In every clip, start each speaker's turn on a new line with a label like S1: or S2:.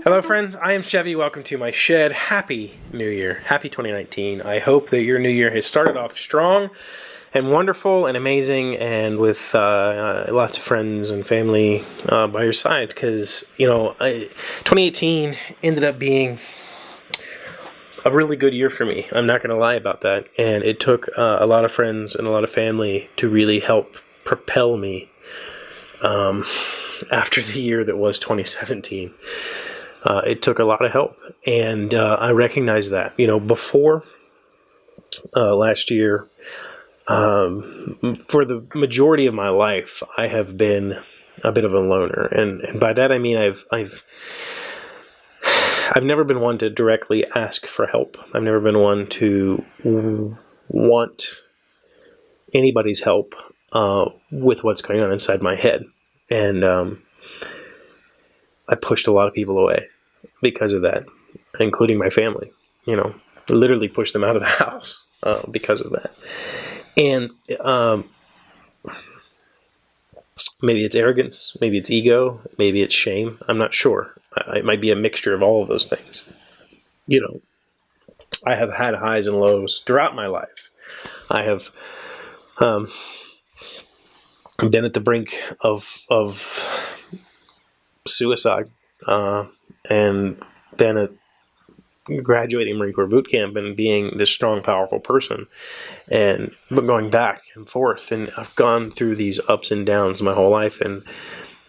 S1: Hello friends, I am Chevee. Welcome to my shed. Happy New Year. Happy 2019. I hope that your new year has started off strong and wonderful and amazing and with lots of friends and family by your side, because, 2018 ended up being a really good year for me. I'm not going to lie about that. And it took a lot of friends and a lot of family to really help propel me after the year that was 2017. It took a lot of help, and I recognize that. Before last year, for the majority of my life, I have been a bit of a loner, and by that I mean I've never been one to directly ask for help. I've never been one to want anybody's help with what's going on inside my head, and I pushed a lot of people away because of that, including my family. Literally pushed them out of the house because of that. And maybe it's arrogance, maybe it's ego, maybe it's shame. I'm not sure. It might be a mixture of all of those things. I have had highs and lows throughout my life. I have been at the brink of suicide, and been at graduating Marine Corps boot camp and being this strong, powerful person, but going back and forth, and I've gone through these ups and downs my whole life, and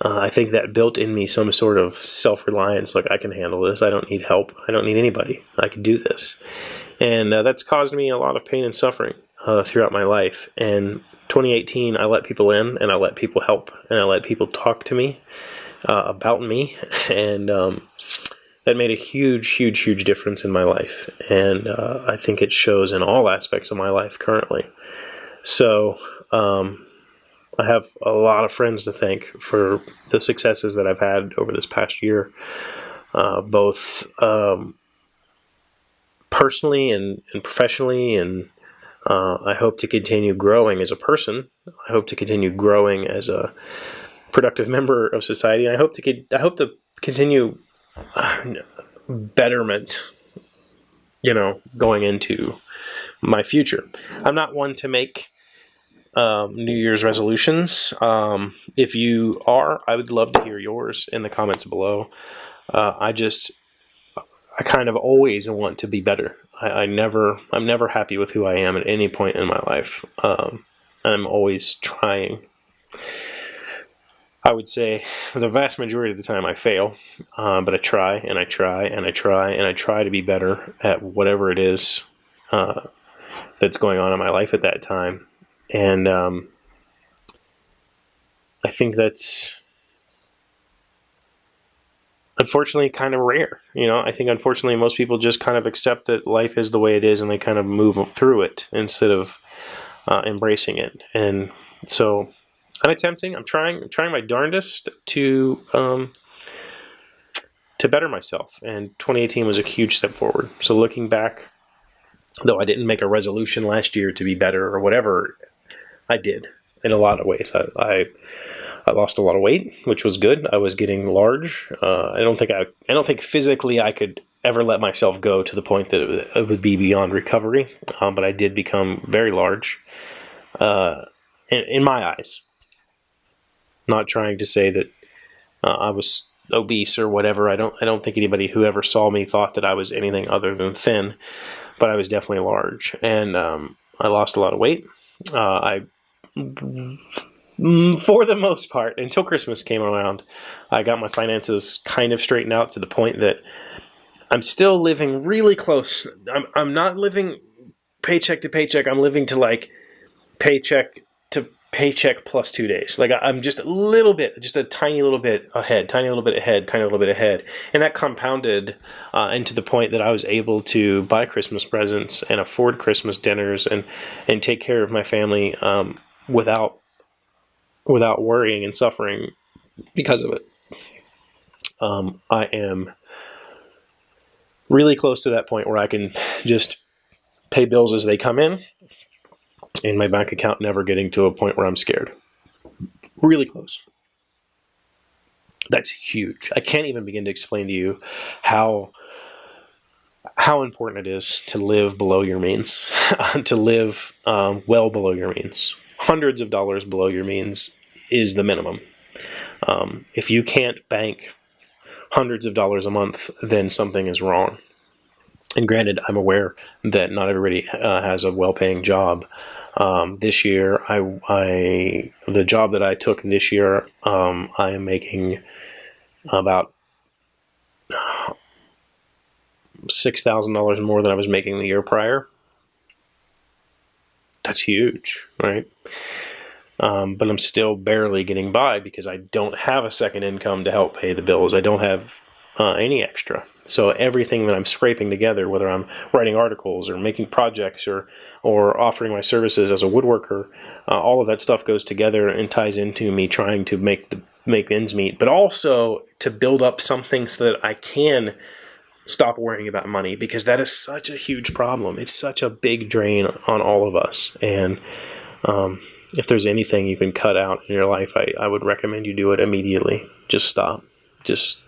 S1: I think that built in me some sort of self-reliance, like I can handle this, I don't need help, I don't need anybody, I can do this, and that's caused me a lot of pain and suffering throughout my life. And 2018, I let people in, and I let people help, and I let people talk to me about me, and that made a huge difference in my life, and I think it shows in all aspects of my life currently. So I have a lot of friends to thank for the successes that I've had over this past year, both personally and professionally, and I hope to continue growing as a person. I hope to continue growing as a productive member of society. I hope to continue betterment, going into my future. I'm not one to make New Year's resolutions. If you are, I would love to hear yours in the comments below. I kind of always want to be better. I'm never happy with who I am at any point in my life. I'm always trying. I would say the vast majority of the time I fail, but I try and I try and I try and I try to be better at whatever it is that's going on in my life at that time. And I think that's unfortunately kind of rare. I think unfortunately most people just kind of accept that life is the way it is, and they kind of move through it instead of embracing it. And so I'm trying my darndest to better myself, and 2018 was a huge step forward. So looking back, though I didn't make a resolution last year to be better or whatever, I did in a lot of ways. I lost a lot of weight, which was good. I was getting large. I don't think physically I could ever let myself go to the point that it would be beyond recovery, but I did become very large in my eyes. Not trying to say that I was obese or whatever. I don't think anybody who ever saw me thought that I was anything other than thin, but I was definitely large, and I lost a lot of weight. For the most part, until Christmas came around, I got my finances kind of straightened out to the point that I'm still living really close. I'm not living paycheck to paycheck. I'm living to paycheck to paycheck plus 2 days. I'm just a tiny little bit ahead. And that compounded into the point that I was able to buy Christmas presents and afford Christmas dinners and take care of my family without worrying and suffering because of it. I am really close to that point where I can just pay bills as they come in and my bank account never getting to a point where I'm scared. Really close. That's huge. I can't even begin to explain to you how important it is to live below your means, to live well below your means. Hundreds of dollars below your means is the minimum. If you can't bank hundreds of dollars a month, then something is wrong. And granted, I'm aware that not everybody has a well-paying job. This year, the job that I took this year, I am making about $6,000 more than I was making the year prior. That's huge, right? But I'm still barely getting by because I don't have a second income to help pay the bills. I don't have any extra. So everything that I'm scraping together, whether I'm writing articles or making projects or offering my services as a woodworker, all of that stuff goes together and ties into me trying to make ends meet, but also to build up something so that I can stop worrying about money, because that is such a huge problem. It's such a big drain on all of us. And if there's anything you can cut out in your life, I would recommend you do it immediately. Just stop. Just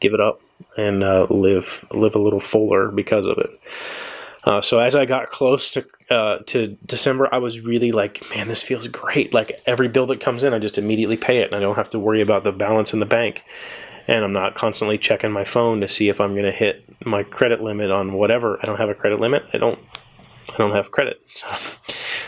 S1: give it up and live a little fuller because of it. So as I got close to December, I was really like, man, this feels great. Like every bill that comes in, I just immediately pay it, and I don't have to worry about the balance in the bank. And I'm not constantly checking my phone to see if I'm going to hit my credit limit on whatever. I don't have a credit limit. I don't have credit. So,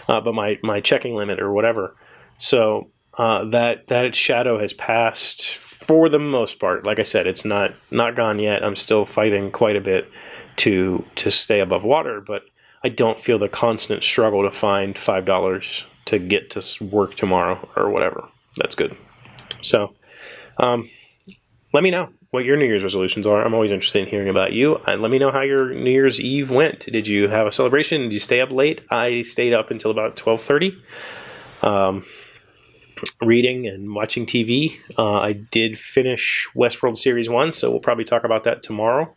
S1: but my checking limit or whatever. So that shadow has passed for the most part. Like I said, it's not gone yet. I'm still fighting quite a bit to stay above water, but I don't feel the constant struggle to find $5 to get to work tomorrow or whatever. That's good. So, let me know what your New Year's resolutions are. I'm always interested in hearing about you. And let me know how your New Year's Eve went. Did you have a celebration? Did you stay up late? I stayed up until about 12:30, reading and watching TV. I did finish Westworld Series 1, so we'll probably talk about that tomorrow.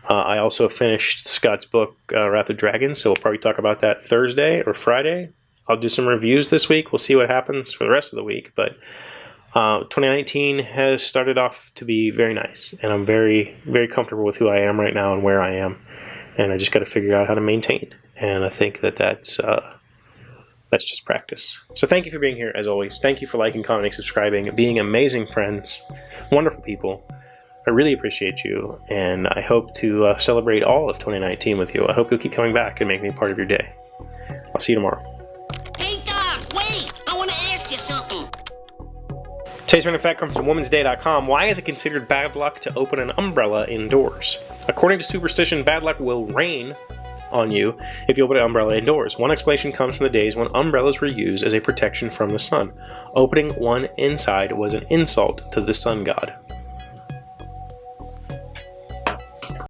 S1: I also finished Scott's book, Wrath of Dragons, so we'll probably talk about that Thursday or Friday. I'll do some reviews this week. We'll see what happens for the rest of the week, but 2019 has started off to be very nice, and I'm very, very comfortable with who I am right now and where I am, and I just got to figure out how to maintain, and I think that's just practice. So thank you for being here, as always. Thank you for liking, commenting, subscribing, being amazing friends, wonderful people. I really appreciate you, and I hope to celebrate all of 2019 with you. I hope you'll keep coming back and make me part of your day. I'll see you tomorrow.
S2: Hey, Doc, wait! I want to ask you something.
S1: Today's random fact comes from womansday.com. Why is it considered bad luck to open an umbrella indoors? According to superstition, bad luck will rain on you if you open an umbrella indoors. One explanation comes from the days when umbrellas were used as a protection from the sun. Opening one inside was an insult to the sun god.